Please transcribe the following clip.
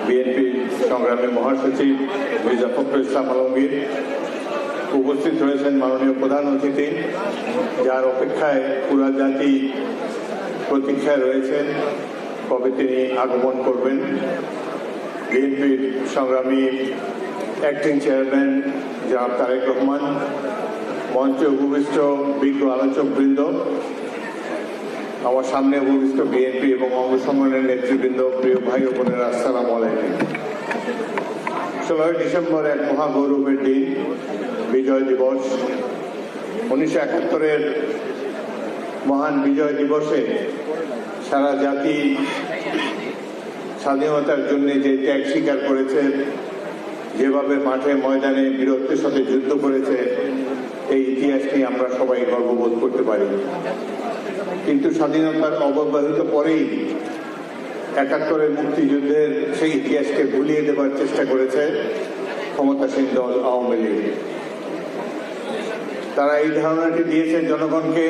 বিএনপির সংগ্রামী মহাসচিব মির্জা ফখরুল ইসলাম আলমগীর, উপস্থিত রয়েছেন মাননীয় প্রধান অতিথি, যার অপেক্ষায় পুরা জাতি প্রতীক্ষায় রয়েছেন কবে তিনি আগমন করবেন। বিএনপির সংগ্রামী অ্যাক্টিং চেয়ারম্যান জনাব তারেক রহমান, মঞ্চে উপবিষ্ট বিজ্ঞ আলোচকবৃন্দ, আমার সামনে উপবিষ্ট বিএনপি এবং অঙ্গ সংগঠনের নেতৃবৃন্দ, প্রিয় ভাই ও বোনেরা, আসসালামু আলাইকুম। 16 ডিসেম্বর এক মহাগৌরবের দিন, বিজয় দিবস। 1971-এর মহান বিজয় দিবসে সারা জাতি স্বাধীনতার জন্য যে ত্যাগ স্বীকার করেছে, যেভাবে মাঠে ময়দানে বীরত্বের সাথে যুদ্ধ করেছে, এই ইতিহাস নিয়ে আমরা সবাই গর্ববোধ করতে পারি। কিন্তু স্বাধীনতার অব্যবহিত পরেই 71-এর মুক্তিযুদ্ধের সেই ইতিহাসকে ভুলিয়ে দেবার চেষ্টা করেছে ক্ষমতাসীন দল আওয়ামী লীগ। তারা এই ধারণাটি দিয়েছে জনগণকে